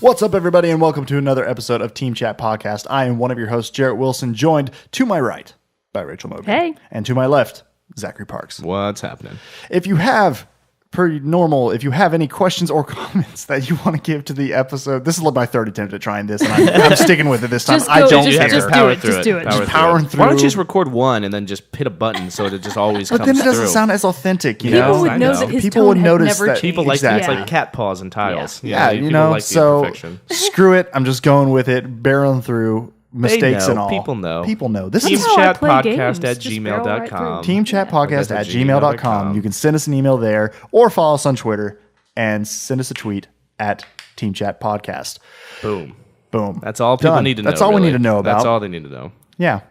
What's up, everybody, and welcome to another episode of Team Chat Podcast. I am one of your hosts, Jerrett Wilson, joined to my right by Rachel Mogan. Hey. And to my left, Zachary Parks. What's happening? If you have, per normal, if you have any questions or comments that you want to give to the episode, this is my third attempt at trying this, and I'm sticking with it this time. I don't care. Just do it. Just do it. Just powering through. Why don't you just record one and then just hit a button so it just always comes But through? then it doesn't sound as authentic, you know? People would know that his People tone would had notice never that changed. People like Exactly. It's like cat paws and tiles. Yeah, you people know, like the so imperfection. screw it. I'm just going with it, barreling through mistakes know. and all. People know. People know. This Team is how I Teamchatpodcast play games. at Just barrel right gmail.com. through. teamchatpodcast at gmail.com. You can send us an email there or follow us on Twitter and send us a tweet at Team Chat Podcast. Boom. Boom. That's all people Done. need to know. That's all we really. need to know about. That's all they need to know. Yeah.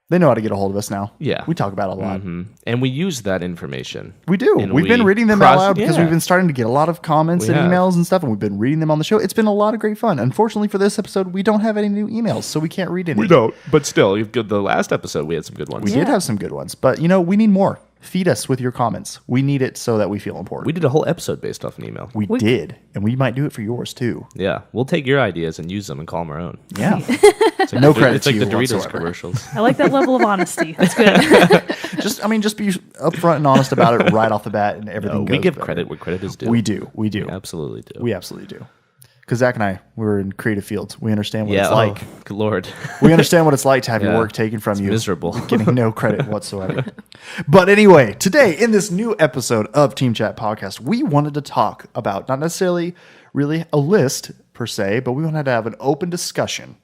They know how to get a hold of us now. Yeah. We talk about it a lot. And we use that information. We do. And We've been we reading them cross- out loud because yeah. we've been starting to get a lot of comments We and have. emails and stuff, and we've been reading them on the show. It's been a lot of great fun. Unfortunately for this episode, we don't have any new emails, so we can't read any. We don't. But still, the last episode, we had some good ones. We did have some good ones, but we need more. Feed us with your comments. We need it so that we feel important. We did a whole episode based off an email. We did, and we might do it for yours too. Yeah. We'll take your ideas and use them and call them our own. Yeah. It's like No the- credit It's to like the you Doritos whatsoever. commercials. I like that level of honesty. That's good. just be upfront and honest about it right off the bat, and everything No, goes we give better. credit where credit is due. We do. We absolutely do. absolutely do. Because Zach and I, we're in creative fields. We understand what it's oh, like. good Lord. We understand what it's like to have your Yeah. work taken from you. Miserable. Getting no credit whatsoever. But anyway, today in this new episode of Team Chat Podcast, we wanted to talk about not necessarily really a list per se, but we wanted to have an open discussion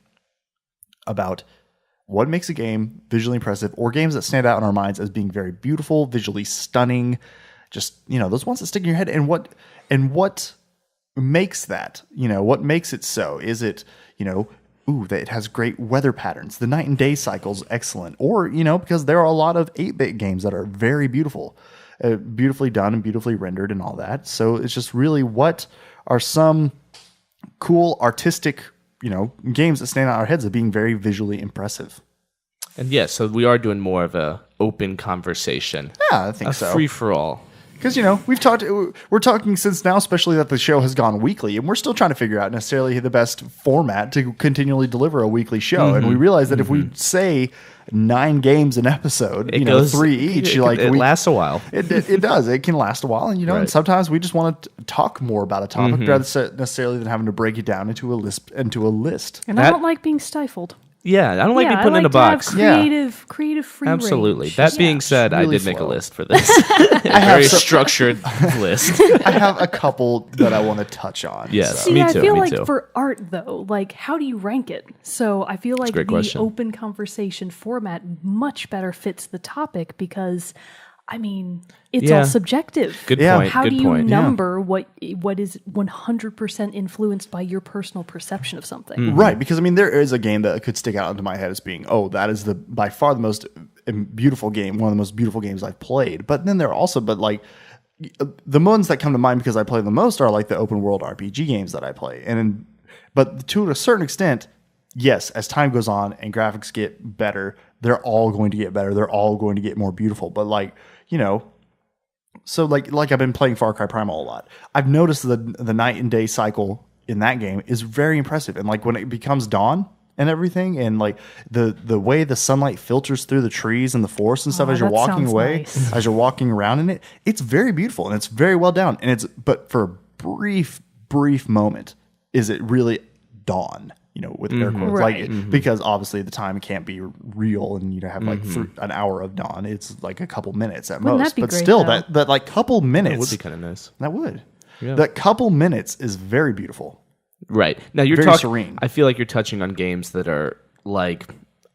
about what makes a game visually impressive or games that stand out in our minds as being very beautiful, visually stunning, just, those ones that stick in your head, and what makes that, what makes it so? Is it, that it has great weather patterns. The night and day cycle's excellent. Or, because there are a lot of 8-bit games that are very beautiful, beautifully done and beautifully rendered and all that. So it's just really what are some cool artistic, games that stand out in our heads of being very visually impressive. And yes, so we are doing more of a open conversation. Yeah, I think A so. free for all. Because, we're talking since now, especially that the show has gone weekly, and we're still trying to figure out necessarily the best format to continually deliver a weekly show. And we realize that if we say 9 games an episode, It goes- 3 each, It lasts a while. it does. It can last a while. And, and Right. sometimes we just want to talk more about a topic rather necessarily than having to break it down into a list. And I don't like being stifled. Yeah, I don't like being I put like in a to have box. creative free Absolutely. range. That being said, I really did make a flow. list for this. A very structured list. I have a couple that I want to touch on. Yes. so. Me I too, feel me like too. for art, though, how do you rank it? So I feel like great the question. open conversation format much better fits the topic because, it's Yeah. all subjective. Good Yeah. point. How good do you point. number what is 100% influenced by your personal perception of something? Right, because there is a game that could stick out into my head as being, that is by far the most beautiful game, one of the most beautiful games I've played. But then there are also, the ones that come to mind because I play the most are like the open world RPG games that I play, but to a certain extent, yes, as time goes on and graphics get better, they're all going to get better. They're all going to get more beautiful. But so I've been playing Far Cry Primal a lot. I've noticed the night and day cycle in that game is very impressive. And when it becomes dawn and everything, and the way the sunlight filters through the trees and the forest and stuff as you're that walking sounds away, nice. as you're walking around in it, it's very beautiful and it's very well done. And but for a brief moment, is it really dawn? With air quotes, Right. Because obviously the time can't be real, and you have an hour of dawn. It's like a couple minutes at Wouldn't most. that be But great, still, though? that couple minutes It would be kind of nice. that would. Yeah. That couple minutes is very beautiful. Right. Now you're Very talking. serene. I feel like you're touching on games that are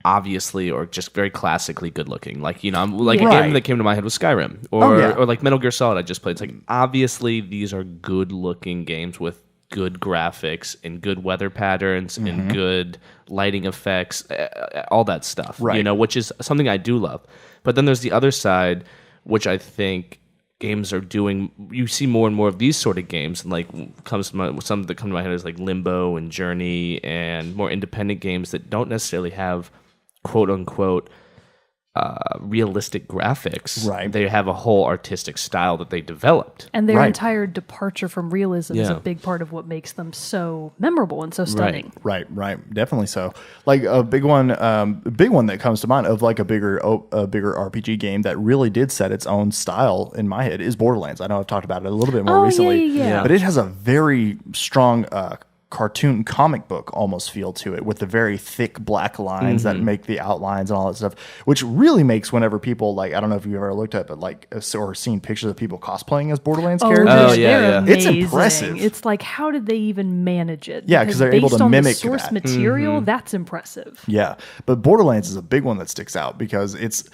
obviously or just very classically good looking. A Right. game that came to my head was Skyrim or yeah. or like Metal Gear Solid I just played. It's like obviously these are good looking games with good graphics and good weather patterns and good lighting effects, all that stuff. Right. Which is something I do love. But then there's the other side, which I think games are doing. You see more and more of these sort of games, and some that come to my head is like Limbo and Journey and more independent games that don't necessarily have quote unquote realistic graphics. Right. They have a whole artistic style that they developed. And their Right. entire departure from realism is a Yeah. big part of what makes them so memorable and so stunning. Right, definitely so. Like a big one that comes to mind of like a bigger RPG game that really did set its own style in my head is Borderlands. I know I've talked about it a little bit more Oh, recently, yeah. but it has a very strong cartoon comic book almost feel to it with the very thick black lines that make the outlines and all that stuff, which really makes whenever people like, I don't know if you've ever looked at, but like or seen pictures of people cosplaying as Borderlands characters. They're amazing. It's impressive. It's like, how did they even manage it? Yeah, 'cause they're able based to on mimic the source that. material. That's impressive. Yeah, but Borderlands is a big one that sticks out because it's,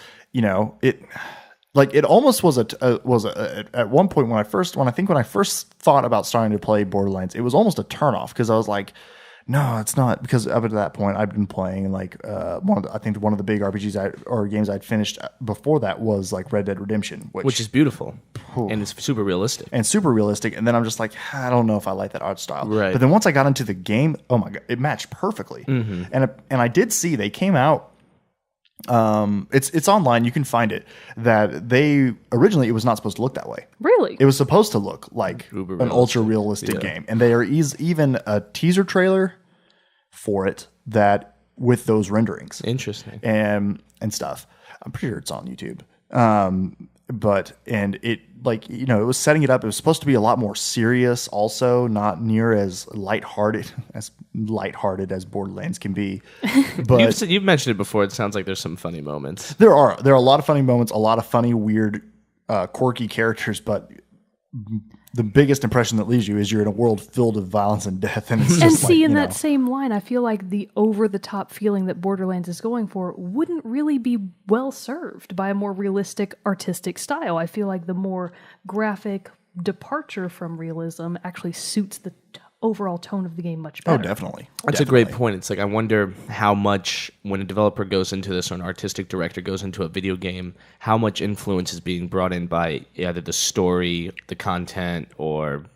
it almost was at one point when I first thought about starting to play Borderlands, it was almost a turnoff because I was like, no, it's not, because up to that point I'd been playing like one of the big RPGs or games I'd finished before that was like Red Dead Redemption, Which is beautiful. And it's super realistic. and then I'm just like, I don't know if I like that art style. Right. But then once I got into the game, oh my god, it matched perfectly. And I did see they came out. It's online. You can find it. That they originally it was not supposed to look that way. Really? It was supposed to look like Uber an ultra realistic game, and there is even a teaser trailer for it that with those renderings Interesting. and stuff. I'm pretty sure it's on YouTube. It was setting it up. It was supposed to be a lot more serious, also not near as lighthearted as Borderlands can be. But You've mentioned it before. It sounds like there's some funny moments. there are a lot of funny moments, a lot of funny, weird, quirky characters. But the biggest impression that leaves you is you're in a world filled with violence and death, and it's just in that same line, I feel like the over-the-top feeling that Borderlands is going for wouldn't really be well served by a more realistic artistic style. I feel like the more graphic departure from realism actually suits the overall tone of the game much better. Oh, definitely. That's a great point. It's like, I wonder how much, when a developer goes into this or an artistic director goes into a video game, how much influence is being brought in by either the story, the content, or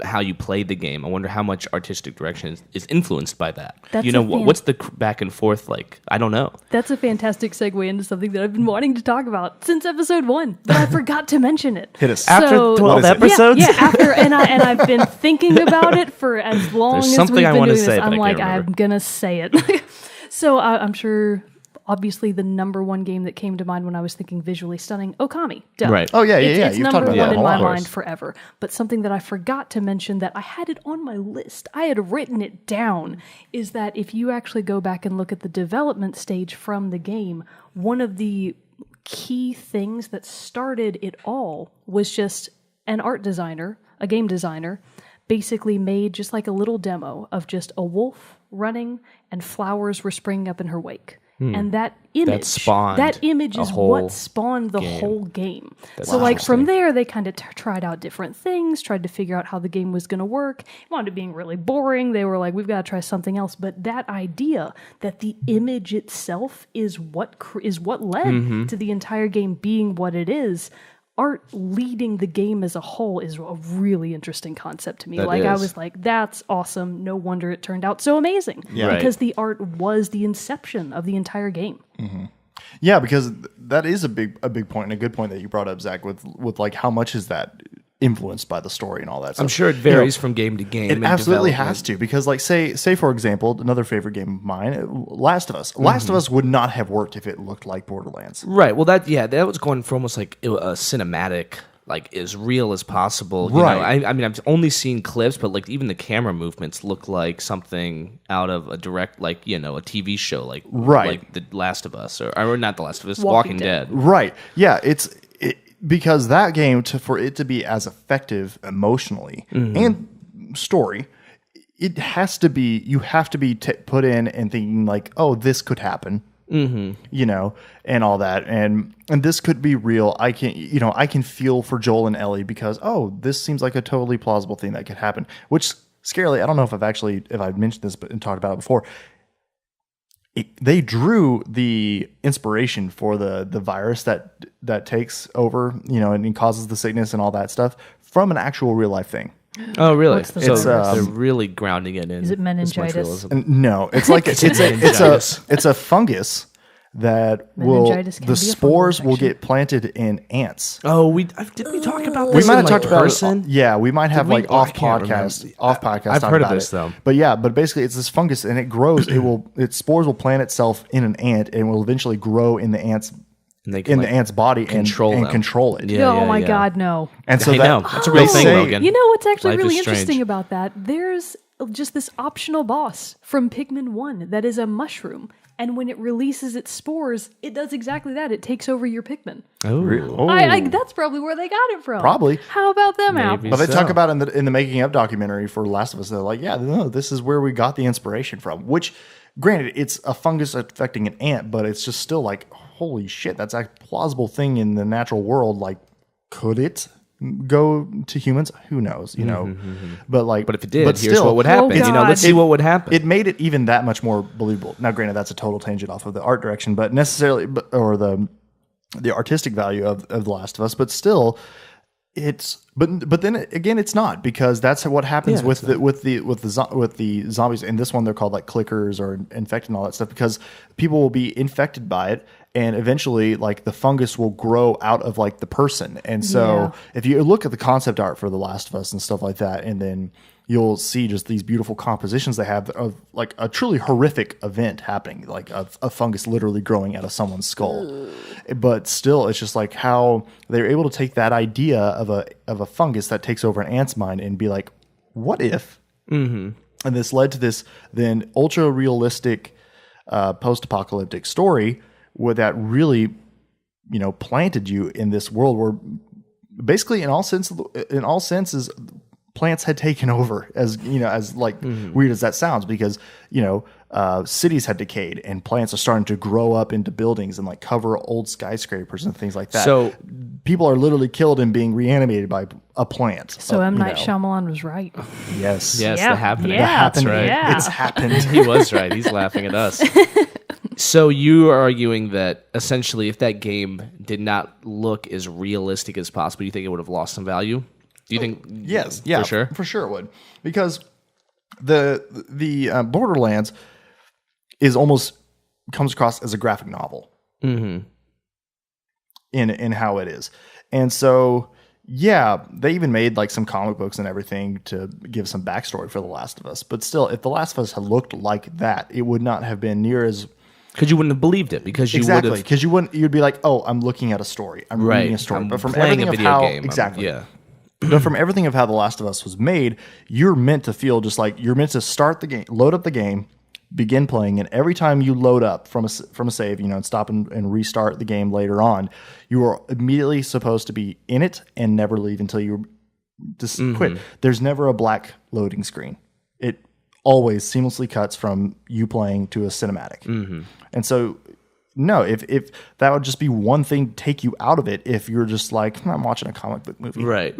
how you played the game. I wonder how much artistic direction is influenced by that. What's the back and forth like? I don't know. That's a fantastic segue into something that I've been wanting to talk about since episode 1, but I forgot to mention it. Hit us. After 12 episodes? Yeah, after, and I've been thinking about it for as long There's as we've something been I doing wanna this. say, but I'm I like, can't remember. I'm gonna say it. So I'm sure. Obviously, the number one game that came to mind when I was thinking visually stunning, Okami. Duh. Right. Oh, yeah. It's You've number talked about one that in a my lot. mind forever. But something that I forgot to mention that I had it on my list, I had written it down, is that if you actually go back and look at the development stage from the game, one of the key things that started it all was just an art designer, a game designer, basically made just like a little demo of just a wolf running and flowers were springing up in her wake. And that image is what spawned the whole game. So like from there, they kind of tried out different things, tried to figure out how the game was going to work. It wound up being really boring. They were like, we've got to try something else. But that idea that the image itself is what led to the entire game being what it is, art leading the game as a whole is a really interesting concept to me. I was like, that's awesome. No wonder it turned out so amazing. Yeah. Because the art was the inception of the entire game. Mm-hmm. Yeah, because that is a big point and a good point that you brought up, Zach, with like how much is that influenced by the story and all that stuff. I'm sure it varies from game to game. It absolutely has to, because like say for example, another favorite game of mine, Last of Us. Last of Us would not have worked if it looked like Borderlands. Right. Well, that was going for almost like a cinematic, like as real as possible. You Right. know, I mean, I've only seen clips, but like even the camera movements look like something out of a direct, like, a TV show, like like The Last of Us, or not The Last of Us, Walking Dead. Right. Yeah. Because that game, for it to be as effective emotionally and story, it has to be. You have to be put in and thinking like, oh, this could happen. And all that, and this could be real. I can feel for Joel and Ellie because this seems like a totally plausible thing that could happen. Which scarily, I don't know if I've mentioned this and talked about it before. They drew the inspiration for the virus that takes over, and causes the sickness and all that stuff from an actual real life thing. Oh, really? What's the So virus? they're really grounding it in. Is it meningitis? this much realism. No, it's like it's a fungus that Meningitis can the be a fungal spores will infection. get planted in ants. Oh, did we talk about We this? might in, have like, talked about person? it. Yeah, we might have we? like Oh, I off can't podcast. remember. Off podcast. I've talk heard of about this, it. though. But yeah, but basically it's this fungus and it grows. Its spores will plant itself in an ant and will eventually grow in the ant's And they can, the ant's body control and them. control it. Yeah, oh my yeah. God, no. And so I that, know. That's a real they thing, say- Mogan. You know what's actually Life really is strange. interesting about that? There's just this optional boss from Pikmin 1 that is a mushroom. And when it releases its spores, it does exactly that. It takes over your Pikmin. Oh. That's probably where they got it from. Probably. How about them Maybe. apples? But they So- talk about in the making of documentary for Last of Us. They're like, yeah, no, this is where we got the inspiration from. Which, granted, it's a fungus affecting an ant, but it's just still like, holy shit, that's a plausible thing in the natural world. Like, could it go to humans? Who knows? You know, but like, But if it did, here's still, what would happen. Oh, God. Let's see what would happen. It made it even that much more believable. Now, granted, that's a total tangent off of the art direction, but necessarily, or the artistic value of The Last of Us, but still, it's but then again, it's not, because that's what happens with the zombies. In this one, they're called like clickers or infected and all that stuff, because people will be infected by it, and eventually, like, the fungus will grow out of like the person. And so, if you look at the concept art for The Last of Us and stuff like that, and then you'll see just these beautiful compositions they have of like a truly horrific event happening, like a fungus literally growing out of someone's skull. But still, it's just like how they're able to take that idea of a fungus that takes over an ant's mind and be like, what if? Mm-hmm. And this led to this then ultra realistic post-apocalyptic story where that really, planted you in this world where basically in all senses plants had taken over, as weird as that sounds, because cities had decayed and plants are starting to grow up into buildings and like cover old skyscrapers and things like that. So people are literally killed and being reanimated by a plant. So M. Night Shyamalan was right. Yes. Yes, Yeah, the happening. yeah, That's right. yeah. It's happened. He was right. He's laughing at us. So you are arguing that essentially, if that game did not look as realistic as possible, you think it would have lost some value? Do you think? Yes, yeah, for sure it would, because the Borderlands comes across as a graphic novel, in how it is, and so they even made like some comic books and everything to give some backstory for The Last of Us. But still, if The Last of Us had looked like that, it would not have been near as. Because you wouldn't have believed it. Because you Exactly, would have. because you'd be like, oh, I'm looking at a story, I'm reading a story, I'm but from playing everything a of video how game. exactly. Yeah. But from everything of how The Last of Us was made, you're meant to feel just like you're meant to start the game, load up the game, begin playing, and every time you load up from a save, and stop and restart the game later on, you are immediately supposed to be in it and never leave until you just quit. There's never a black loading screen. It always seamlessly cuts from you playing to a cinematic. And so, no, if that would just be one thing to take you out of it, if you're just like, I'm watching a comic book movie. Right.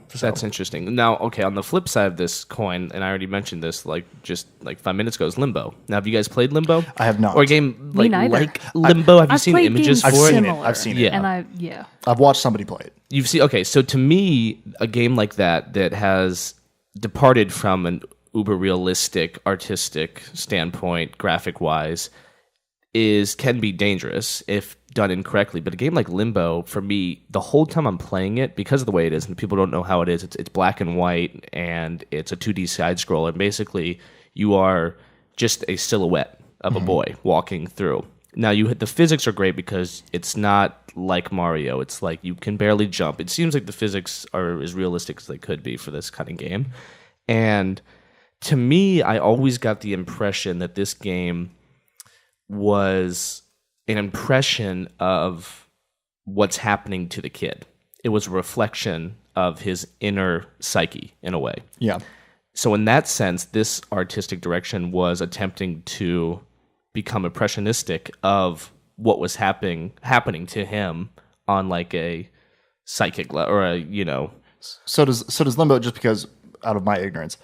So. That's interesting. Now, okay, on the flip side of this coin, and I already mentioned this just 5 minutes ago, is Limbo. Now, have you guys played Limbo? I have not. Or a game Me neither. like Limbo? Have you I've seen played images games for I've it? seen it. similar, I've seen it. Yeah. And I've watched somebody play it. You've seen, okay, so to me, a game like that has departed from an uber realistic artistic standpoint, graphic wise, can be dangerous if done incorrectly. But a game like Limbo, for me, the whole time I'm playing it, because of the way it is, and people don't know how it is, it's black and white, and it's a 2D side scroller. And basically, you are just a silhouette of a boy walking through. Now, the physics are great because it's not like Mario. It's like you can barely jump. It seems like the physics are as realistic as they could be for this kind of game. And to me, I always got the impression that this game was an impression of what's happening to the kid. It was a reflection of his inner psyche, in a way. Yeah. So in that sense, this artistic direction was attempting to become impressionistic of what was happening to him on like a psychic level, or So does Limbo, just because out of my ignorance,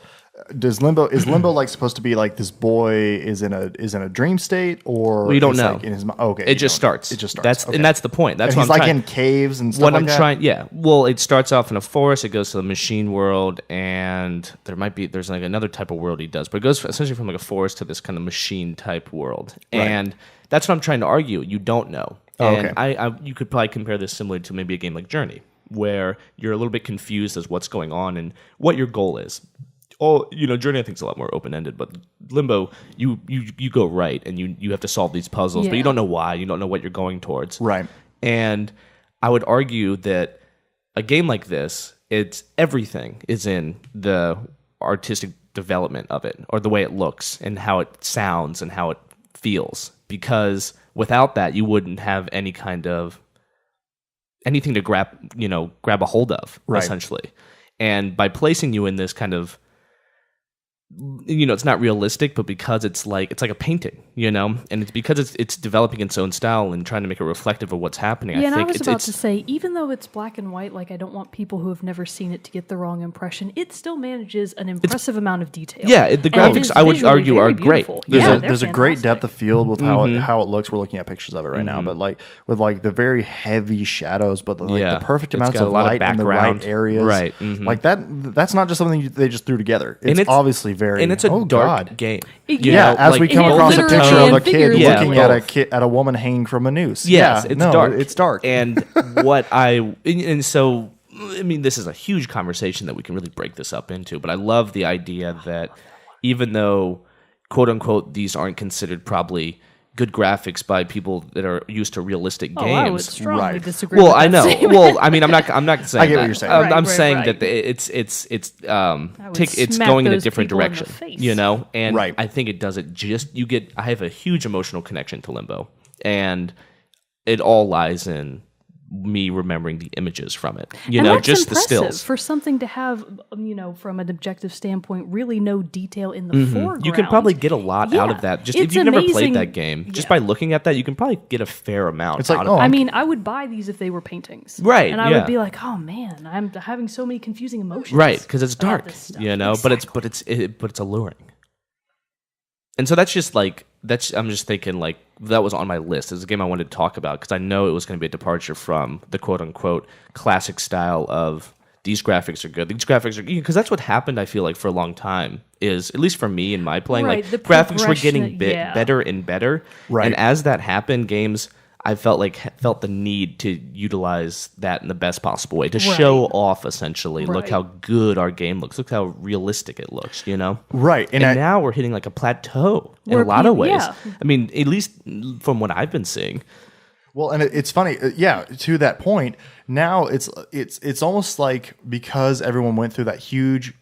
is Limbo like supposed to be like this boy is in a dream state, or We don't is, know. like, in his okay, It just starts. It just starts. That's okay. and that's the point. That's and what he's I'm like trying. in caves and stuff What like I'm that. trying, yeah. Well, it starts off in a forest. It goes to the machine world, and there's like another type of world he does, but it goes essentially from like a forest to this kind of machine type world, and that's what I'm trying to argue. You don't know, and okay. you could probably compare this similar to maybe a game like Journey, where you're a little bit confused as what's going on and what your goal is. Journey I think is a lot more open ended, but Limbo, you go right and you have to solve these puzzles, but you don't know why, you don't know what you're going towards. Right. And I would argue that a game like this, it's everything is in the artistic development of it, or the way it looks and how it sounds and how it feels. Because without that, you wouldn't have any kind of anything to grab a hold of, essentially. And by placing you in this kind of, it's not realistic, but because it's like a painting, and it's because it's developing its own style and trying to make it reflective of what's happening. Yeah, I think I was about to say, even though it's black and white, like I don't want people who have never seen it to get the wrong impression. It still manages an impressive amount of detail. Yeah, the graphics I would argue are great. There's a great depth of field with how it looks. We're looking at pictures of it right now, but like with like the very heavy shadows, but like the perfect amounts of light in the right areas, right? Like that. That's not just something they just threw together. It's obviously very, and it's a dark game. Yeah, as we come across a picture of a kid looking looking at a woman hanging from a noose. Yes, it's dark. It's dark. And so I mean, this is a huge conversation that we can really break this up into. But I love the idea that even though, quote unquote, these aren't considered probably good graphics by people that are used to realistic games. I would strongly disagree. Well, with that I know. statement. Well, I mean, I'm not saying I get that. what you're saying. I'm Right, saying right. that it's smack going in a those different people in the direction, face. And Right. I think it does it I have a huge emotional connection to Limbo, and it all lies in me remembering the images from it. And that's just the impressive stills. for something to have, from an objective standpoint, really no detail in the foreground. You can probably get a lot out of that. Just if it's you've never amazing. played that game, just by looking at that, you can probably get a fair amount It's like, out of it. I mean, I would buy these if they were paintings, Right, And I yeah. would be like, "Oh man, I'm having so many confusing emotions." Right, because it's about dark, this stuff. but it's alluring. And so that's just like I'm just thinking like that was on my list. It's a game I wanted to talk about because I know it was going to be a departure from the quote unquote classic style of these graphics are good. These graphics are because that's what happened. I feel like for a long time is at least for me in my playing, Right, like the graphics were getting progression, better and better. Right. And as that happened, games I felt the need to utilize that in the best possible way to show off essentially. Look Right. how good our game looks. Look how realistic it looks. Right. And now we're hitting like a plateau in Where a lot of ways. yeah. I mean, at least from what I've been seeing. Well, and it's funny, to that point, now it's almost like because everyone went through that huge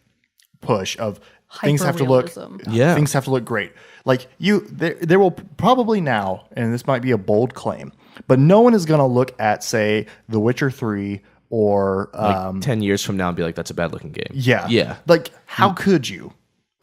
push of things have to look great. Like there will probably now, and this might be a bold claim, but no one is going to look at, say, The Witcher 3 or 10 years from now and be like, that's a bad looking game. yeah. Like, how could you?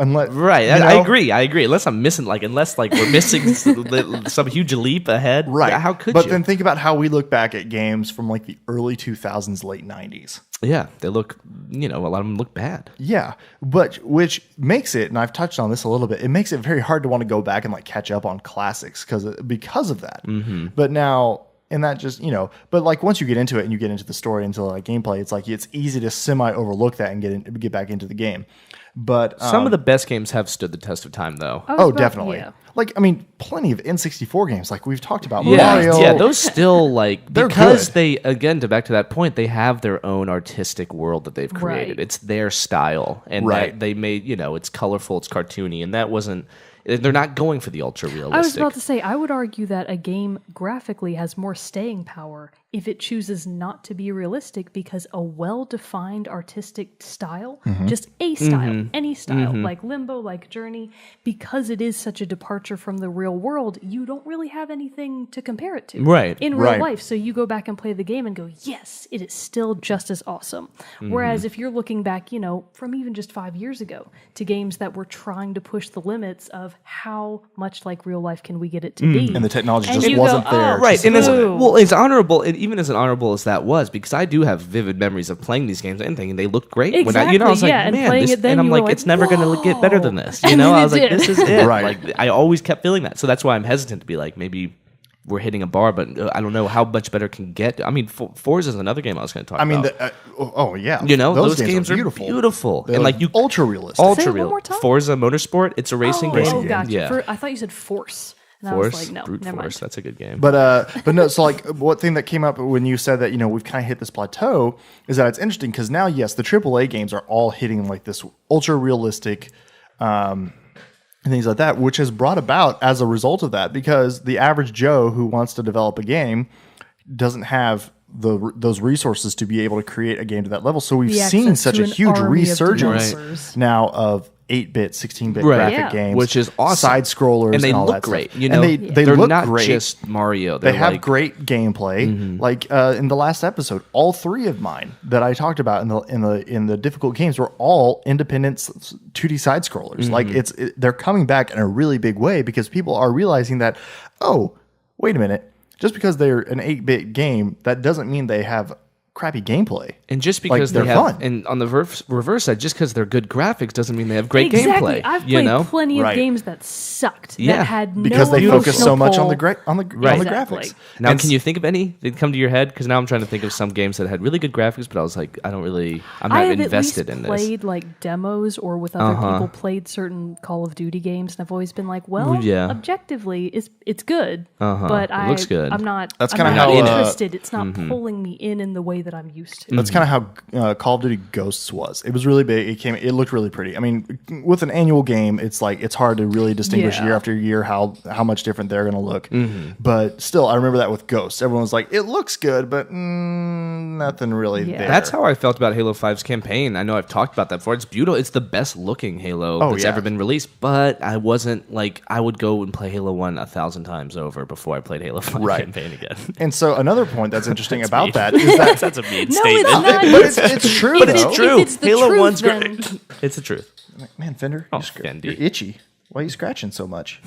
Unless Right, I agree. Unless I'm missing, unless we're missing some huge leap ahead. Right. How could but you? then think about how we look back at games from like the early 2000s, late 90s. Yeah, they look, a lot of them look bad. Yeah, but which makes it, and I've touched on this a little bit, it makes it very hard to want to go back and like catch up on classics because of that. Mm-hmm. But now, and that just, but like once you get into it and you get into the story, into like gameplay, it's like it's easy to semi overlook that and get back into the game. But Some of the best games have stood the test of time, though. Definitely. Yeah. Like, I mean, plenty of N64 games, like we've talked about. Yeah, Mario. yeah, those still They're because good. they back to that point, they have their own artistic world that they've created. Right. It's their style, and Right. that they made. It's colorful, it's cartoony, and that wasn't. They're not going for the ultra realistic. I was about to say, I would argue that a game graphically has more staying power if it chooses not to be realistic, because a well-defined artistic style, just a style, any style, like Limbo, like Journey, because it is such a departure from the real world, you don't really have anything to compare it to Right. in real Right. life. So you go back and play the game and go, yes, it is still just as awesome. Whereas if you're looking back, from even just 5 years ago to games that were trying to push the limits of how much like real life can we get it to be. And the technology And just you go, wasn't there. "Oh, Right, and Boo. it's honorable. even as honorable as that was, because I do have vivid memories of playing these games and thinking they looked great. Exactly, I was like, and man, playing it then and I'm you like, were like, it's never going to get better than this. You And know, then I it was like, did. this is it. Right. Like, I always kept feeling that. So that's why I'm hesitant to be like, maybe we're hitting a bar, but I don't know how much better it can get. I mean, Forza is another game I was going to talk about. Yeah. You know, those games are beautiful. They're and like you ultra realistic. Say it one more time. Forza Motorsport, it's a racing game. Oh, gotcha. Yeah. I thought you said Force. And I Force, was like, no, Brute never Force, mind. that's a good game. But no, so like one thing that came up when you said that, we've kind of hit this plateau is that it's interesting because now, yes, the AAA games are all hitting like this ultra realistic and things like that, which has brought about as a result of that, because the average Joe who wants to develop a game doesn't have those resources to be able to create a game to that level. So we've The seen access such to a an huge army of resurgence developers. now of 8-bit, 16-bit Right. graphic Yeah. games, Which is awesome. side scrollers, and they all look that great. stuff. You know, and they they're look not great. just Mario. They They're have like, great gameplay. Like in the last episode, all three of mine that I talked about in the difficult games were all independent 2D side scrollers. Like they're coming back in a really big way because people are realizing that, oh, wait a minute, just because they're an 8-bit game, that doesn't mean they have crappy gameplay. And just because they're they have, fun. and on the reverse side, just because they're good graphics doesn't mean they have great Exactly. gameplay. I've you played know? plenty of Right. games that sucked. Yeah, That had Because no they focus so much on the pull. on the Exactly. graphics. Now, And can you think of any that come to your head? Because now I'm trying to think of some games that had really good graphics, but I was like, I'm I not have invested at in least this. played like demos or with other people played certain Call of Duty games, and I've always been like, well, Yeah. objectively, it's good, Uh-huh. but It looks good. I'm not. That's I'm kinda not how, interested. It's not pulling me in the way that I'm used to. That's kind of how Call of Duty Ghosts was. It was really big. It looked really pretty. I mean, with an annual game, it's like it's hard to really distinguish Yeah. year after year how much different they're going to look. But still, I remember that with Ghosts. Everyone was like, it looks good, but nothing really Yeah. there. That's how I felt about Halo 5's campaign. I know I've talked about that before. It's beautiful. It's the best looking Halo that's yeah. ever been released. But I wasn't like, I would go and play Halo 1 1,000 times over before I played Halo 5 Right. campaign again. And so another point that's interesting about that is that That's a mean No, statement. it's not. but it's true. But though. it's true. If it's the Halo truth, 1's then- great. It's the truth. Man, Fender, Oh, you're Fendi. you're itchy. Why are you scratching so much?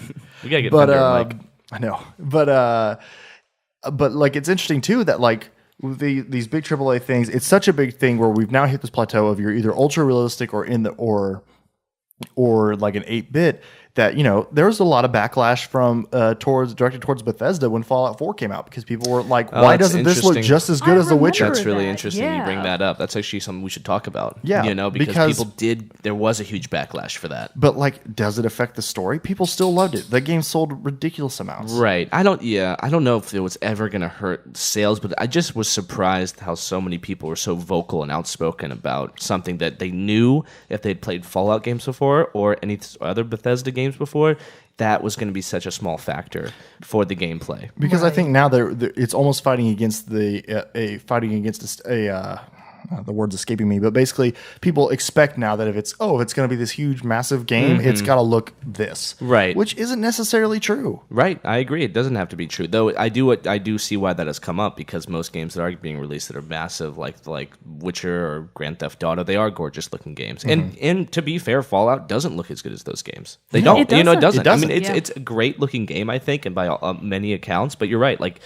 We gotta get But Fender, like, I know, but like it's interesting too that like with these big AAA things, it's such a big thing where we've now hit this plateau of you're either ultra realistic or or like an 8-bit. That there was a lot of backlash from directed towards Bethesda when Fallout 4 came out because people were like, Oh, why that's doesn't this look interesting. just as good I as The Witcher? remember That's really that, interesting you bring yeah. that up. That's actually something we should talk about. Yeah, because because- there was a huge backlash for that. But like, does it affect the story? People still loved it. That game sold ridiculous amounts. Right. I don't know if it was ever going to hurt sales, but I just was surprised how so many people were so vocal and outspoken about something that they knew if they'd played Fallout games before or any other Bethesda games before, that was going to be such a small factor for the gameplay. Because I think now it's almost fighting against the word's escaping me, but basically people expect now that if it's going to be this huge massive game, it's got to look this, Right. Which isn't necessarily true. Right, I agree. It doesn't have to be true, though. I do see why that has come up because most games that are being released that are massive, like Witcher or Grand Theft Auto, they are gorgeous looking games. And to be fair, Fallout doesn't look as good as those games. They don't. It It doesn't. doesn't. It I mean, doesn't. it's a great looking game, I think, and by many accounts. But you're right. Like,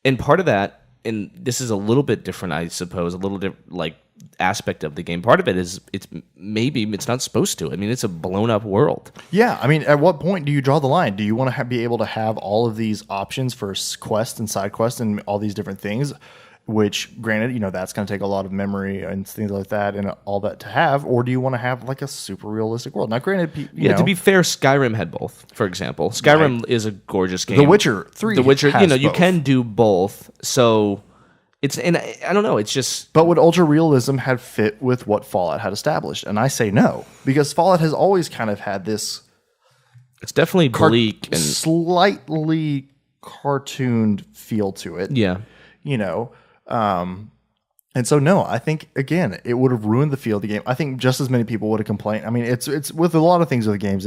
and part of that, and this is a little bit different, I suppose, a little different aspect of the game. Part of it is it's not supposed to. I mean, it's a blown up world. Yeah, I mean, at what point do you draw the line? Do you want to be able to have all of these options for quests and side quests and all these different things? Which, granted, that's going to take a lot of memory and things like that and all that to have. Or do you want to have like a super realistic world? Now, granted, To be fair, Skyrim had both. For example, Skyrim is a gorgeous game. The Witcher 3 The Witcher, has you both. can do both. So it's, and I don't know. It's just But would ultra realism have fit with what Fallout had established? And I say no, because Fallout has always kind of had this it's definitely bleak and slightly cartooned feel to it. yeah. And so no, I think again it would have ruined the feel of the game. I think just as many people would have complained. I mean, it's with a lot of things with the games.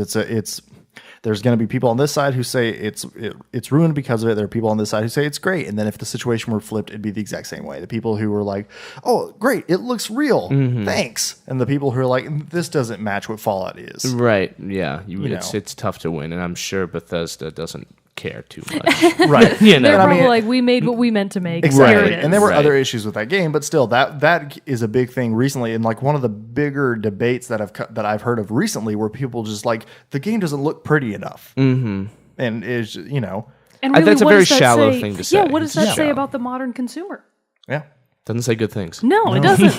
There's going to be people on this side who say it's ruined because of it. There are people on this side who say it's great. And then if the situation were flipped, it'd be the exact same way. The people who were like, "Oh, great, it looks real, thanks," and the people who are like, "This doesn't match what Fallout is." Right. Yeah. know. It's tough to win, and I'm sure Bethesda doesn't care too much. Right. You know, They're I probably mean- like, we made what we meant to make. Exactly. Here it is. And there were Right. other issues with that game, but still, that is a big thing recently. And like one of the bigger debates that I've heard of recently, where people just like the game doesn't look pretty enough, and is And I think really, it's a what very does that shallow say? thing to say. Yeah, what does that It's say shallow. about the modern consumer? yeah, doesn't say good things. No, it doesn't.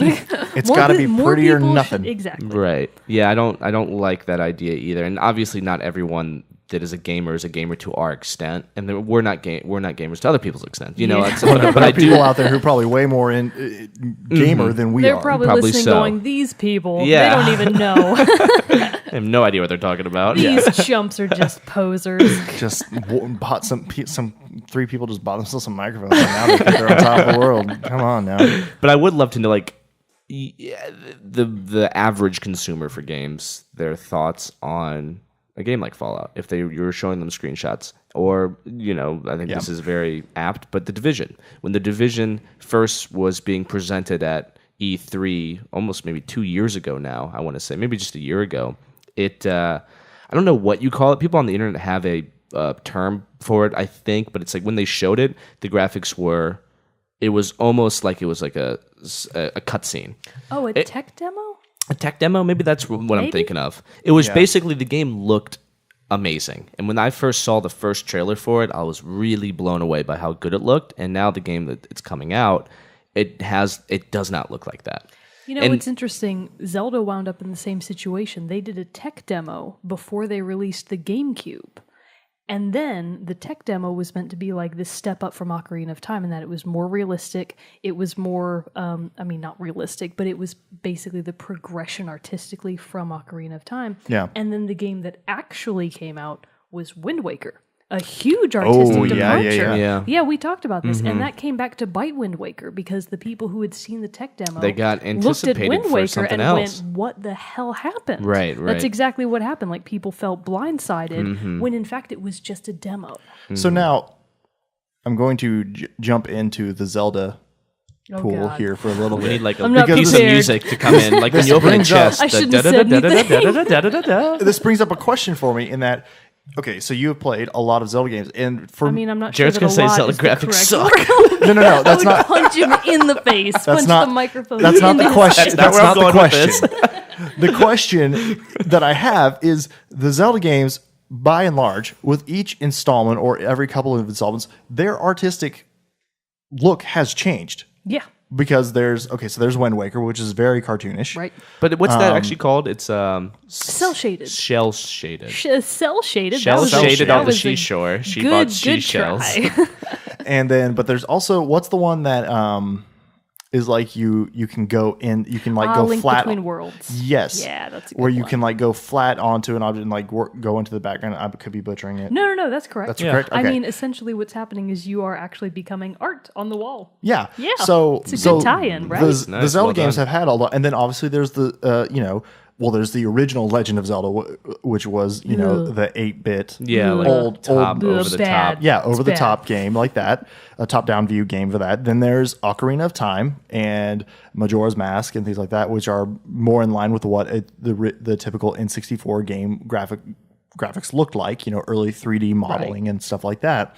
It's More gotta pe- be more pretty or people nothing. Exactly. Right. Yeah, I don't like that idea either. And obviously not everyone that is a gamer to our extent, and we're not gamers to other people's extent. You know, Yeah. that's, but there I are do. people out there who are probably way more in gamer than we They're are. probably Probably listening so. going, these people, Yeah. they don't even know. I have no idea what they're talking about. These chumps are just posers. Just bought some 3 people just bought themselves some microphones, and now they think they're on top of the world. Come on now. But I would love to know, like, the average consumer for games, their thoughts on a game like Fallout. If you were showing them screenshots, or I think this is very apt. But The Division, when The Division first was being presented at E3, almost maybe 2 years ago now, I want to say maybe just a year ago. I don't know what you call it. People on the internet have a term for it, I think, but it's like when they showed it, the graphics were. It was almost like it was like a cutscene. Oh, a tech demo? A tech demo? Maybe that's what I'm Maybe? thinking of. It was basically the game looked amazing. And when I first saw the first trailer for it, I was really blown away by how good it looked. And now the game that it's coming out, it does not look like that. You know, And- it's interesting. Zelda wound up in the same situation. They did a tech demo before they released the GameCube. And then the tech demo was meant to be like this step up from Ocarina of Time in that it was more realistic. It was more, not realistic, but it was basically the progression artistically from Ocarina of Time. Yeah. And then the game that actually came out was Wind Waker. A huge artistic Oh, yeah, departure. yeah. Yeah. Yeah, we talked about this, and that came back to bite Wind Waker because the people who had seen the tech demo They got looked at anticipated Wind for Waker something and else. went, "What the hell happened?" Right. That's exactly what happened. Like people felt blindsided when in fact it was just a demo. So now I'm going to jump into the Zelda pool God. here for a little We bit. need like a I'm not piece of prepared. music to come in, like when you open a brings up- chest. I shouldn't have said This brings up a question for me in that, okay, so you have played a lot of Zelda games, and for I mean, I'm not Jarrett's sure that gonna a say lot Zelda is the graphics correct suck. word. no, that's I would not punch him in the face. Punch not- the microphone. that's not in the his question. face. That's where not I'm the going with question. The question that I have is the Zelda games, by and large, with each installment or every couple of installments, their artistic look has changed. Yeah, Because there's Wind Waker, which is very cartoonish. right. But what's that actually called? It's Cell shaded. shell shaded. Cell shaded. Shell shaded that on the was a seashore. She good, bought good seashells. try. And then, but there's also, what's the one that is like you can go in, you can like go Link flat. Between Worlds. Yes. Yeah, that's a good where you one. can like go flat onto an object and like go into the background. I could be butchering it. No, that's correct. That's correct. I Okay. mean, essentially, what's happening is you are actually becoming art on the wall. Yeah. Yeah, So it's a good tie-in, right? The Nice, Zelda well games done. have had all that, and then obviously there's the there's the original Legend of Zelda, which was Ugh. the 8-bit Yeah, like old top old over the bad. top. yeah It's over the bad. top game like that, a top down view game for that. Then there's Ocarina of Time and Majora's Mask and things like that, which are more in line with what the typical N64 game graphics looked like, early 3D modeling and stuff like that.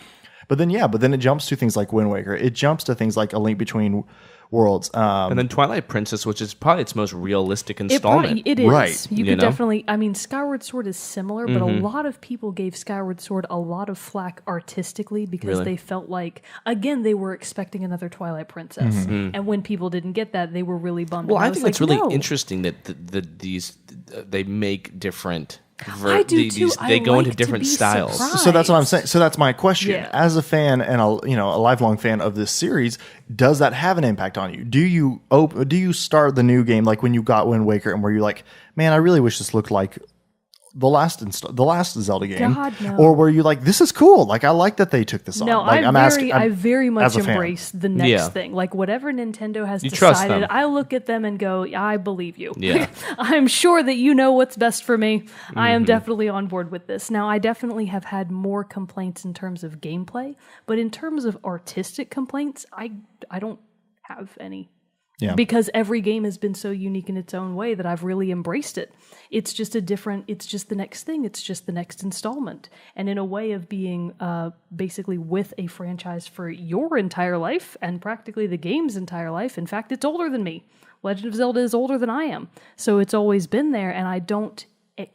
But then it jumps to things like Wind Waker. It jumps to things like A Link Between Worlds. And then Twilight Princess, which is probably its most realistic It installment. is. Right. You You could know? definitely. I mean, Skyward Sword is similar, but a lot of people gave Skyward Sword a lot of flack artistically because Really? they felt like, again, they were expecting another Twilight Princess, and when people didn't get that, they were really bummed. Well, And I was think like, it's really no. interesting that they make different. I do too. They I go like into to different be styles. surprised. So that's what I'm saying. So that's my question. Yeah. As a fan and a lifelong fan of this series, does that have an impact on you? Do you start the new game like when you got Wind Waker and where you're like, man, I really wish this looked like the last Zelda game, God, no. or were you like, this is cool? Like I like that they took this No, on. Like, I very much as a fan. embrace the next Yeah. thing. Like whatever Nintendo has You trust decided, them. I look at them and go, I believe you. Yeah. I'm sure that you know what's best for me. I Mm-hmm. am definitely on board with this. Now, I definitely have had more complaints in terms of gameplay, but in terms of artistic complaints, I don't have any. Yeah. Because every game has been so unique in its own way that I've really embraced it. It's just it's just the next thing. It's just the next installment. And in a way of being basically with a franchise for your entire life and practically the game's entire life. In fact, it's older than me. Legend of Zelda is older than I am. So it's always been there, and I don't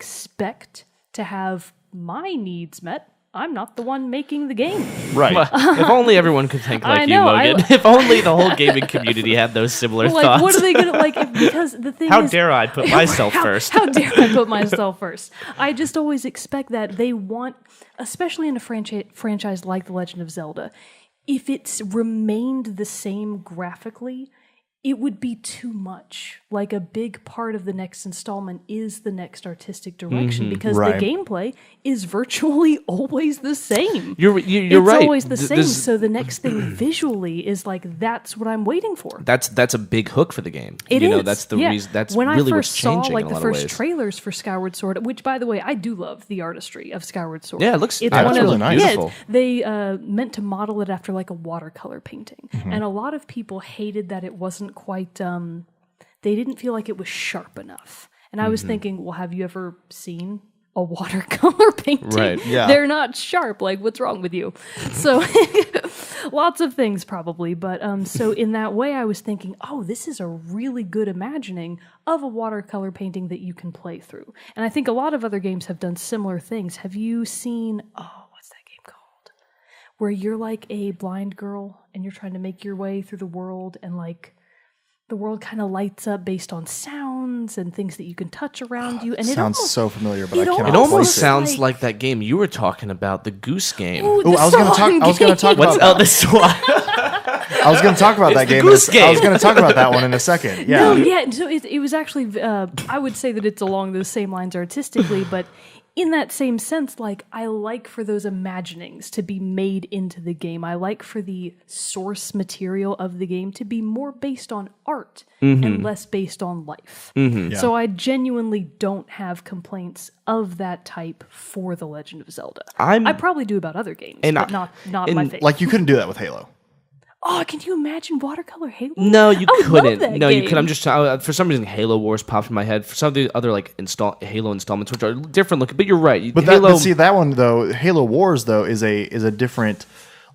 expect to have my needs met. I'm not the one making the game. Right. If only everyone could think like I know, you, Mogan. If only the whole gaming community had those similar Like, thoughts. what are they going to, like, because the thing How is... dare I put myself first? How dare I put myself first? I just always expect that they want, especially in a franchise like The Legend of Zelda, if it's remained the same graphically, it would be too much. Like, a big part of the next installment is the next artistic direction because Right. the gameplay is virtually always the same. You're right. It's always the same. So the next thing visually is like, that's what I'm waiting for. That's a big hook for the game. It you know, is. that's the Yeah. reason. That's when really I what's first saw changing like in a the lot first of ways. trailers for Skyward Sword, which by the way I do love the artistry of Skyward Sword. Yeah, it looks it's that's really nice. Yeah, beautiful. they meant to model it after like a watercolor painting, Mm-hmm. and a lot of people hated that it wasn't quite. They didn't feel like it was sharp enough, and I was Mm-hmm. thinking, well, have you ever seen a watercolor painting? Right, yeah. They're not sharp. Like, what's wrong with you? So, lots of things probably. But so in that way, I was thinking, oh, this is a really good imagining of a watercolor painting that you can play through. And I think a lot of other games have done similar things. Have you seen, what's that game called? Where you're like a blind girl and you're trying to make your way through the world, and like the world kind of lights up based on sounds and things that you can touch around you. And it Sounds almost, so familiar, but it I cannot It almost almost place it. sounds like- like that game you were talking about, the Goose Game. Ooh, Ooh, the I was gonna song talk game. about that. This one? I was going to talk about that the game. Goose I was Game. going to talk about that one in a second. Yeah. No, yeah. So it was actually, I would say that it's along those same lines artistically, but in that same sense, like, I like for those imaginings to be made into the game. I like for the source material of the game to be more based on art and less based on life. Yeah. So I genuinely don't have complaints of that type for The Legend of Zelda. I probably do about other games, but not my favorite. Like, you couldn't do that with Halo. Oh, can you imagine watercolor Halo? No, you I would love couldn't. that No, you game. could. I'm just for some reason Halo Wars popped in my head. For some of the other like Halo installments, which are different looking. But you're right. But Halo, but see, that one though, Halo Wars though, is a different,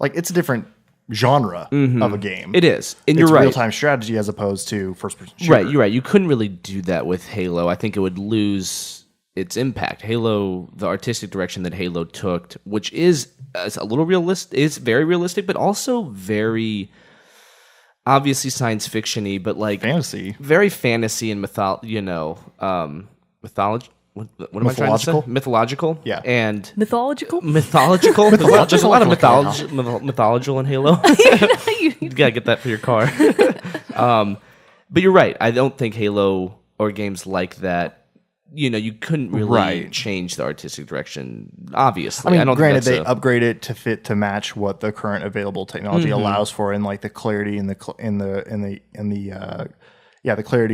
like, it's a different genre of a game. it is, and It's you're right. real time strategy as opposed to first person shooter. Right, you're right. You couldn't really do that with Halo. I think it would lose its impact. Halo, the artistic direction that Halo took, which is a little realistic, is very realistic, but also very obviously science fiction-y, but like Fantasy. very fantasy and mythology. Mythology. What am I trying to say? Mythological? Mythological. Yeah. And mythological. mythological. There's a lot of mythological in Halo. You gotta get that for your car. But you're right. I don't think Halo or games like that. You couldn't really Right. change the artistic direction. Obviously, I mean, don't granted, think they that's upgrade it to match what the current available technology allows for, and like the clarity and the clarity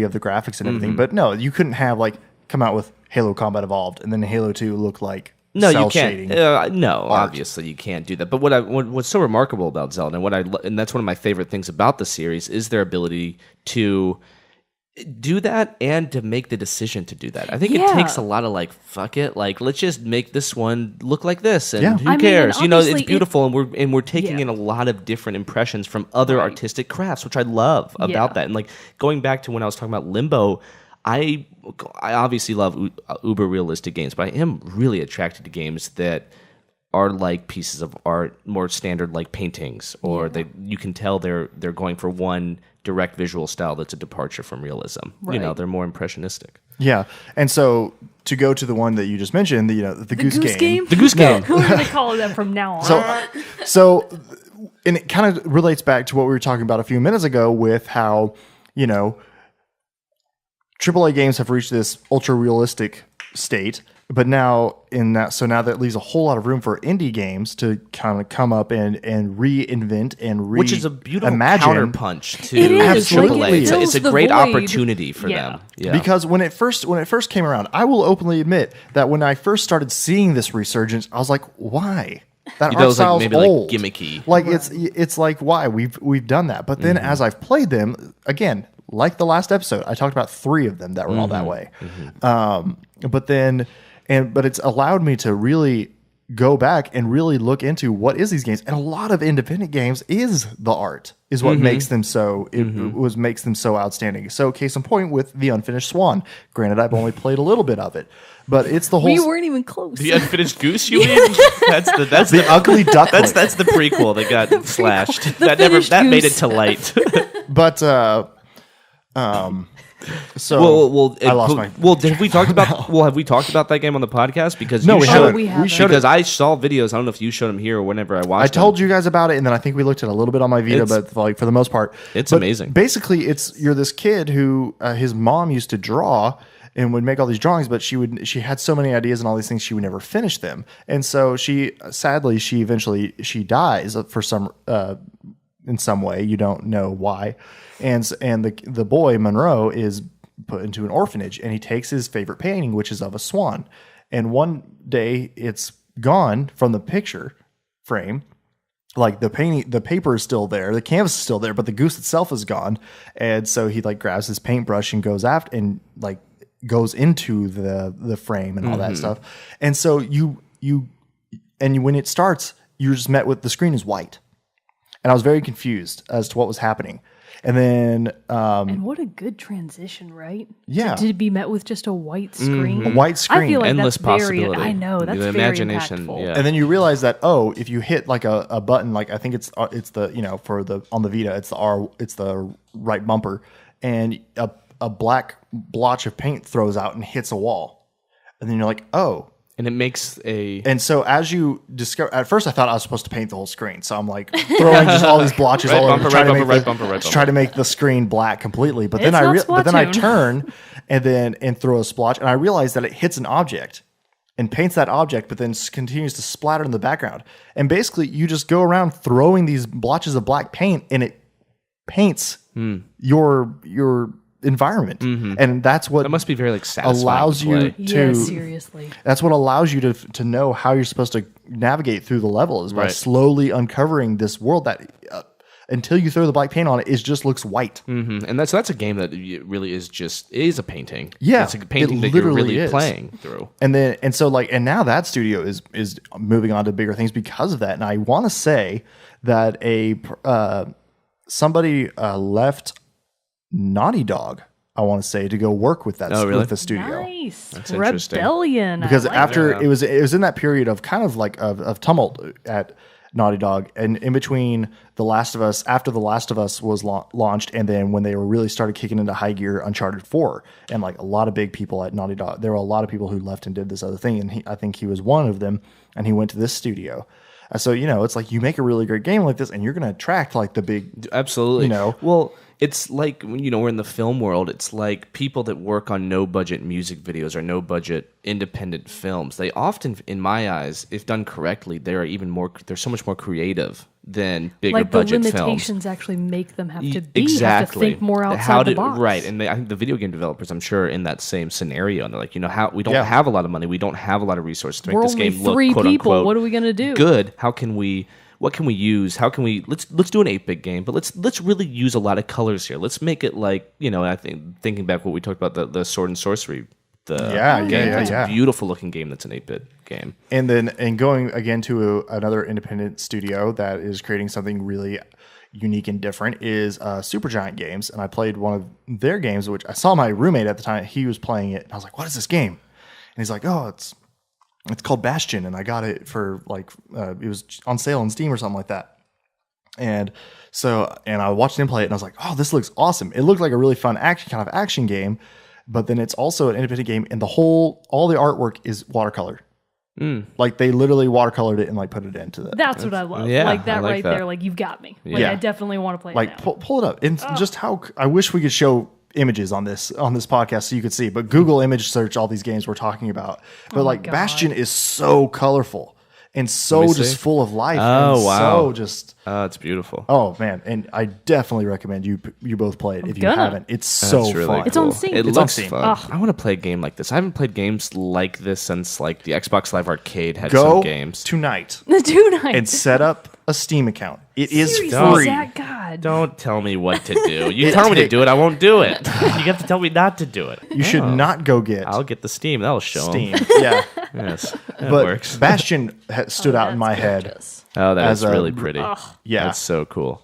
of the graphics and everything. But no, you couldn't have like come out with Halo Combat Evolved and then Halo 2 look like No, cell you can't. shading. No, obviously you can't do that. But what's so remarkable about Zelda, and that's one of my favorite things about the series, is their ability to do that and to make the decision to do that. I think it Yeah. takes a lot of like, fuck it, like let's just make this one look like this, and Yeah. who I mean, cares? and It's obviously beautiful, and we're taking Yeah. in a lot of different impressions from other artistic crafts, which I love about Yeah. that. And like going back to when I was talking about Limbo. I obviously love uber realistic games, but I am really attracted to games that are like pieces of art, more standard like paintings, or you can tell they're going for one direct visual style that's a departure from realism. Right. They're more impressionistic. Yeah, and so to go to the one that you just mentioned, the Goose Game. The Goose Game. We're going to call it that from now on. So, and it kind of relates back to what we were talking about a few minutes ago with how, AAA games have reached this ultra realistic state, but now now that leaves a whole lot of room for indie games to kind of come up and reinvent and Which is a beautiful imagine. counterpunch to It is, AAA. like, it It's fills a the great void. opportunity for Yeah. them. Yeah. Because when it first came around, I will openly admit that when I first started seeing this resurgence, I was like, why? That That art was like style's maybe like old. gimmicky. Like it's like why we've done that. But then as I've played them again, like the last episode, I talked about 3 of them that were all that way. But it's allowed me to really go back and really look into what is these games. And a lot of independent games is the art, is what makes them so, makes them so outstanding. So case in point with The Unfinished Swan. Granted, I've only played a little bit of it, but it's the whole... We weren't even close. The Unfinished Goose, you mean? That's the ugly duckling. That's the prequel that got slashed. That made it to light. But, so I lost my... Well, have we talked about that game on the podcast? Because no, you we showed, haven't. We haven't. Because I saw videos. I don't know if you showed them here or whenever I watched. I told you guys about it, and then I think we looked at a little bit on my Vita, but like for the most part, it's amazing. Basically, you're this kid who his mom used to draw and would make all these drawings, but she had so many ideas and all these things she would never finish them, and so she eventually dies for some in some way, you don't know why, and the boy Monroe is put into an orphanage, and he takes his favorite painting, which is of a swan, and one day it's gone from the picture frame. Like the paper is still there, the canvas is still there, but the goose itself is gone. And so he like grabs his paintbrush and goes after and like goes into the frame and all that stuff. And so when it starts, you're just met with the screen is white. And I was very confused as to what was happening. And then and what a good transition, right? Yeah. To be met with just a white screen. a white screen. I feel like Endless that's very, possibility. I know, that's The very imagination, impactful. yeah. And then you realize that if you hit like a button, like I think it's the for the on the Vita, it's the right bumper, and a black blotch of paint throws out and hits a wall, and then you're like, oh. And it makes a... And so as you discover... At first I thought I was supposed to paint the whole screen. So I'm like throwing just all these blotches all over. Try to make the screen black completely. But then I turn and throw a splotch. And I realize that it hits an object and paints that object, but then continues to splatter in the background. And basically you just go around throwing these blotches of black paint, and it paints your environment, and that's what that must be very like satisfying allows you to Yeah, seriously. That's what allows you to know how you're supposed to navigate through the level, is by slowly uncovering this world that until you throw the black paint on it, it just looks white. And that's a game that really is a painting. Yeah, it's a painting that you're really playing through. And now that studio is moving on to bigger things because of that. And I want to say that somebody left Naughty Dog, I want to say, to go work with that with the studio. Nice. That's interesting. Rebellion. Because it was in that period of kind of like of tumult at Naughty Dog, and in between The Last of Us, after The Last of Us was launched, and then when they were really started kicking into high gear, Uncharted 4, and like a lot of big people at Naughty Dog, there were a lot of people who left and did this other thing, and I think he was one of them, and he went to this studio. So it's like you make a really great game like this, and you're going to attract like the big, absolutely. Well, it's like we're in the film world. It's like people that work on no budget music videos or no budget independent films. They often, in my eyes, if done correctly, they're so much more creative than bigger budget films. Like the limitations actually make them have to have to think more outside the box. Right, and I think the video game developers, I'm sure, are in that same scenario. And they're like, how we don't have a lot of money, we don't have a lot of resources to make this game look, quote unquote, what are we going to do? Good. What can we use? How can we let's do an 8-bit game, but let's really use a lot of colors here. Let's make it like, I think thinking back what we talked about, the Sword and Sorcery. It's a beautiful looking game that's an 8-bit game. And going again to another independent studio that is creating something really unique and different is Supergiant Games, and I played one of their games, which I saw my roommate at the time. He was playing it, and I was like, "What is this game?" And he's like, "Oh, it's called Bastion, and I got it for like it was on sale on Steam or something like that." And I watched him play it, and I was like, "Oh, this looks awesome!" It looked like a really fun action game, but then it's also an independent game, and all the artwork is watercolor. Like they literally watercolored it and like put it into that. That's what I love. Yeah, like that like right that. there. Like you've got me. Like I definitely want to play it like now. pull it up, and just how I wish we could show images on this podcast so you could see, but Google image search all these games we're talking about. But like God. Bastion is so colorful, and so me just see. full of life. Oh, and wow. So just. Oh, it's beautiful. Oh man, and I definitely recommend you both play it if you gonna. haven't. It's so That's really fun. cool. It's on Steam. It It's on looks Steam. fun. Ugh. I want to play a game like this. I haven't played games like this since like the Xbox Live Arcade had Go some games. tonight The 2 nights. and set up a Steam account. It is Seriously, free. Zach, God. Don't tell me what to do. You tell me to do it, I won't do it. You have to tell me not to do it. You should not go get I'll get the Steam. That'll show 'em. Steam. Yeah, Yes, that but works. Bastion stood out in That's my head. gorgeous. Oh, that as is a- really pretty. Yeah, That's so cool.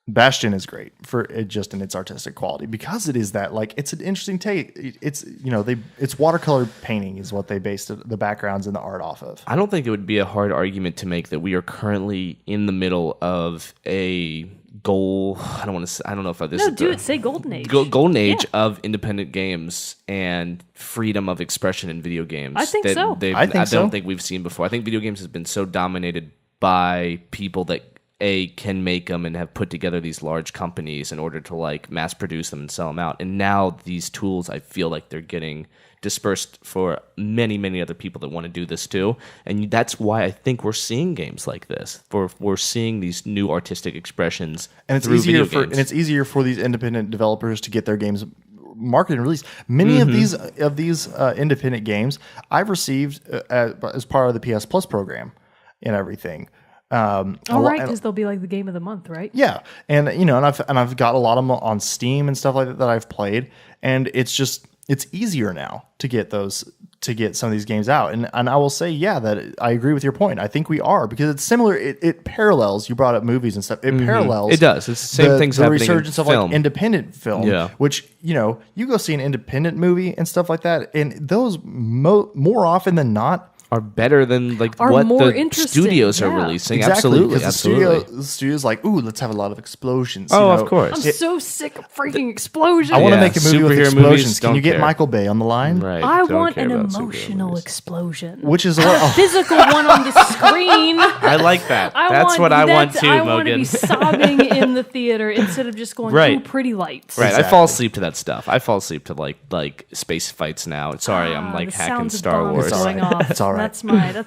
Bastion is great for it just in its artistic quality because it is that like it's an interesting take. It's it's watercolor painting is what they based the backgrounds and the art off of. I don't think it would be a hard argument to make that we are currently in the middle of a goal. I don't want to say, I don't know if this No, is do the it. Say Golden Age. golden age of independent games and freedom of expression in video games. I think so. I think so. don't think we've seen before. I think video games has been so dominated by people that can make them and have put together these large companies in order to like mass produce them and sell them out. And now these tools, I feel like they're getting dispersed for many, many other people that want to do this too. And that's why I think we're seeing games like this. We're seeing these new artistic expressions, And it's through easier video games. it's easier for these independent developers to get their games marketed and released. Many of these independent games I've received as part of the PS Plus program and everything. All right, because they'll be like the game of the month, right? Yeah, and I've got a lot of them on Steam and stuff like that I've played, and it's easier now to get some of these games out, and I will say that I agree with your point. I think we are because it's similar. It parallels. You brought up movies and stuff. It parallels. It does. It's the same things the happening resurgence in of film. like independent film. Yeah. Which you go see an independent movie and stuff like that, and those more often than not. Are better than like Are what more the interesting, studios are yeah. releasing. Exactly, Absolutely, because absolutely. the studio's like, ooh, let's have a lot of explosions. Oh, you of know? course. I'm so sick of freaking explosions. I want to Yeah, make a movie with superhero explosions. movies, Can you don't get care. Michael Bay on the line? Right. I don't want care an about superhero emotional movies. explosion. Which is what? Physical one on the screen. I like that. That's what I want too, I want to Mogan. be sobbing in the theater instead of just going, Right. ooh, pretty lights. Right, I Exactly. fall asleep to that stuff. I fall asleep to like space fights now. Sorry, I'm like the hacking sounds of Star bombs Wars. going all right. off. It's all right. That's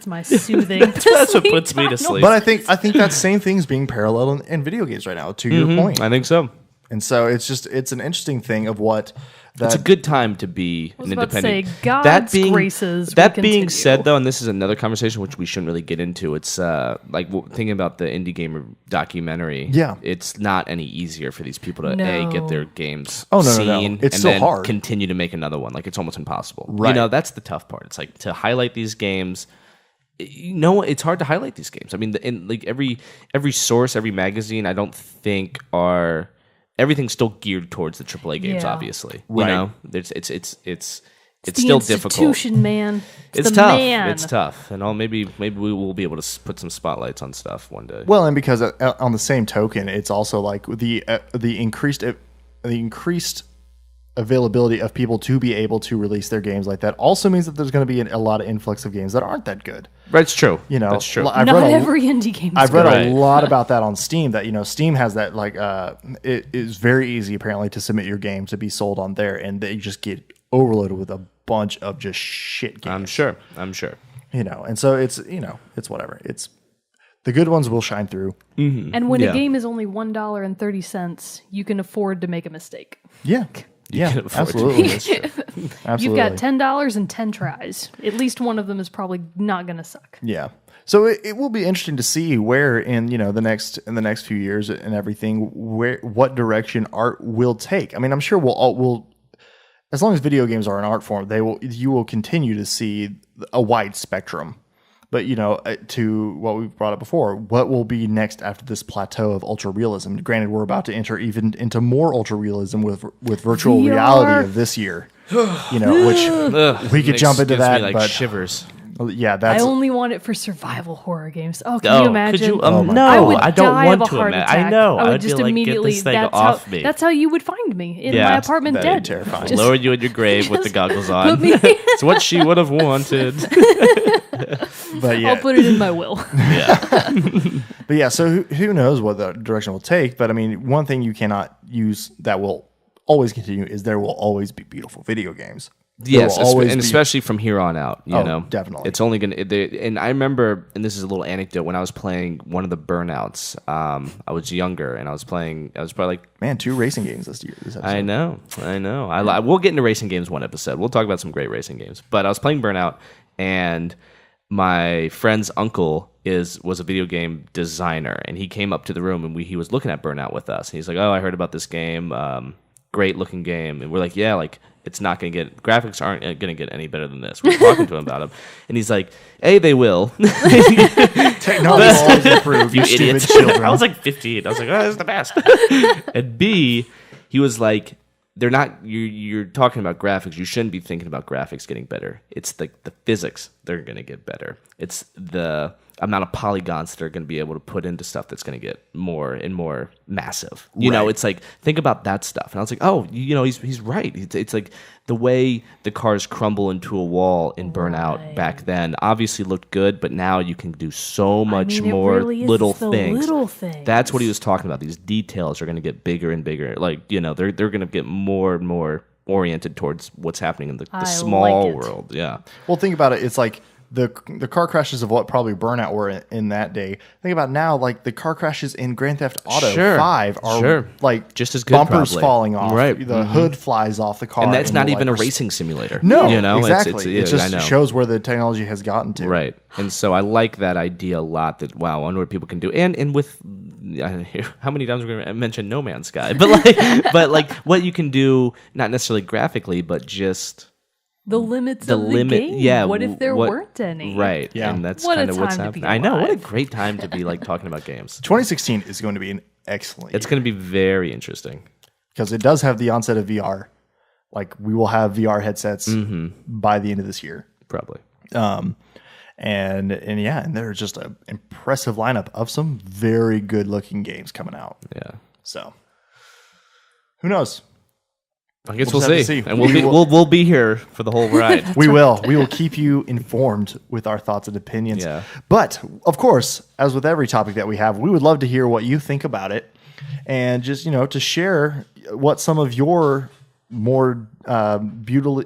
my soothing. That's what puts me to sleep. But I think that same thing's being paralleled in video games right now. To your point, I think so. and so it's an interesting thing of what that. It's a good time to be was an about to independent. say, God's graces will That being continue. said, though, and this is another conversation which we shouldn't really get into. It's like thinking about the indie gamer documentary. Yeah. it's not any easier for these people to No. get their games Oh, no, no, seen no. It's and still then hard. continue to make another one. Like it's almost impossible. Right. You know, that's the tough part. It's like to highlight these games. It's hard to highlight these games. I mean, in like every source, every magazine, I don't think are everything's still geared towards the AAA games. Yeah. Obviously, Right. You know, it's the still difficult. institution, man. It's the tough. Man. It's tough, and maybe we will be able to put some spotlights on stuff one day. Well, and because on the same token, it's also like the increased availability of people to be able to release their games like that also means that there's going to be a lot of influx of games that aren't that good. That's true. You know, That's true. I've Not read every indie game is I've read good. a lot about that on Steam. That Steam has that like it is very easy apparently to submit your game to be sold on there, and they just get overloaded with a bunch of just shit games. I'm sure. And so it's whatever. It's the good ones will shine through. And when Yeah. a game is only $1.30, you can afford to make a mistake. Yeah, can afford to. absolutely. Absolutely. You've got $10 and 10 tries. At least one of them is probably not going to suck. Yeah. So it will be interesting to see where in the next few years and everything what direction art will take. I mean, I'm sure we'll as long as video games are an art form, you will continue to see a wide spectrum. But to what we've brought up before, what will be next after this plateau of ultra realism? Granted, we're about to enter even into more ultra realism with virtual VR. reality of this year. Which we could jump into Gives that, me, like, but shivers. yeah, I that's only want it for survival horror games. Oh, can you imagine? Could you? Oh my No, I would I don't die want of a to heart imagine. attack. I know. I I'd would just be like, immediately. get this thing That's off how. me. That's how you would find me in Yeah, my apartment that'd be dead. terrifying. Just Lower you in your grave with the goggles on. put me. It's what she would have wanted. but yeah. I'll put it in my will. But yeah, so who knows what the direction will take? But I mean, one thing you cannot use that will always continue is there will always be beautiful video games. Yes, will always and be- especially from here on out, you know, definitely. it's only gonna. And I remember, and this is a little anecdote. When I was playing one of the Burnouts, I was younger, and I was probably like, Man, 2 racing games this year. This episode. I know. We'll get into racing games one episode. We'll talk about some great racing games. But I was playing Burnout, and my friend's uncle was a video game designer, and he came up to the room, and he was looking at Burnout with us. And he's like, "Oh, I heard about this game. Great looking game." And we're like, "Yeah, like." It's not going to get, graphics aren't going to get any better than this. We're talking to him about them. And he's like, A, they will. Technology will always improve, you stupid idiots. children. I was like 15. I was like, oh, this is the best. And B, he was like, they're not, you're talking about graphics. You shouldn't be thinking about graphics getting better. It's the physics they're going to get better. It's the amount of polygons that are going to be able to put into stuff that's going to get more and more massive. You know, it's like, think about that stuff. And I was like, oh, you know, he's right. It's like the way the cars crumble into a wall in Burnout back then obviously looked good, but now you can do so much more really little the things. little things. That's what he was talking about. These details are going to get bigger and bigger. Like, you know, they're going to get more and more oriented towards what's happening in the small world. Yeah. Well, think about it. It's like the car crashes of what probably Burnout were in that day. Think about now, like the car crashes in Grand Theft Auto 5 are like just as good, bumpers probably. falling off. Right. The hood flies off the car. And that's not even a like, racing simulator. No, you know? exactly. It just I know. shows where the technology has gotten to. Right. And so I like that idea a lot that, wow, I wonder what people can do. And with, how many times we're going to mention No Man's Sky? But like what you can do, not necessarily graphically, but just... The limits of the game. Yeah. What if there weren't any? Right. Yeah. And that's What a kind of what's time to be happening. I know. What a alive. great time to be like talking about games. 2016 is going to be an excellent It's going to be very interesting. because it does have the onset of VR. Like we will have VR headsets by the end of this year. Probably. And there's just an impressive lineup of some very good looking games coming out. Yeah. So who knows? I guess We'll we'll just see. have to see. And We we'll be here for the whole ride. We will keep you informed with our thoughts and opinions. Yeah. But of course, as with every topic that we have, we would love to hear what you think about it, and just to share what some of your more beautiful,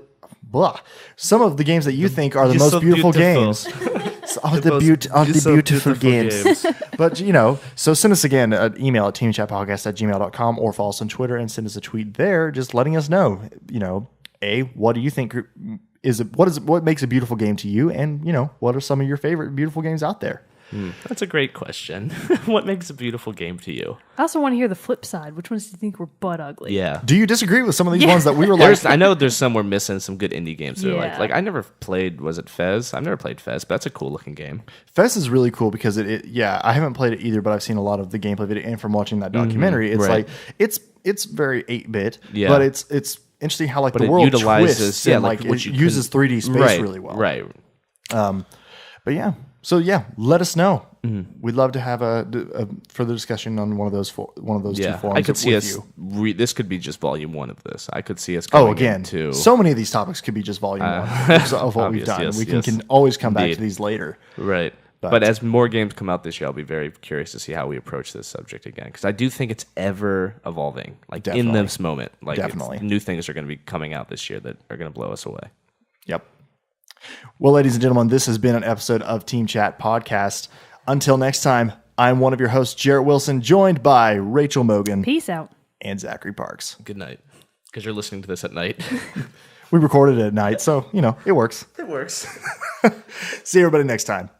some of the games that you think are the You're most so beautiful beautiful. games. The beautiful games. But so send us again an email at teamchatpodcast@gmail.com or follow us on Twitter and send us a tweet there, just letting us know. What do you think what makes a beautiful game to you, and what are some of your favorite beautiful games out there? That's a great question. What makes a beautiful game to you? I also want to hear the flip side. Which ones do you think were butt ugly? Yeah. Do you disagree with some of these ones that we were like? I know there's some we're missing, some good indie games. That are Yeah. like I never played, was it Fez? I've never played Fez, but that's a cool looking game. Fez is really cool because I haven't played it either, but I've seen a lot of the gameplay video, and from watching that documentary, it's right. like it's very 8-bit, Yeah. but it's interesting how But the it world utilizes- twists yeah, and like like what it you uses 3D space really well. Right. But yeah, so let us know. We'd love to have a further discussion on one of those two Yeah. forums. I could see with us. you. This could be just volume 1 of this. I could see us going Again, into so many of these topics could be just volume 1 of what we've obvious, done. yes, We yes. can always come back to Indeed. these later. Right. But as more games come out this year, I'll be very curious to see how we approach this subject again. Because I do think it's ever evolving. Like in Definitely. this moment. Like Definitely. new things are going to be coming out this year that are going to blow us away. Yep. Well, ladies and gentlemen, this has been an episode of Team Chat Podcast. Until next time, I'm one of your hosts, Jerrett Wilson, joined by Rachel Mogan Peace out. and Zachary Parks. Good night. Because you're listening to this at night. We recorded it at night, so, it works. It works. See everybody next time.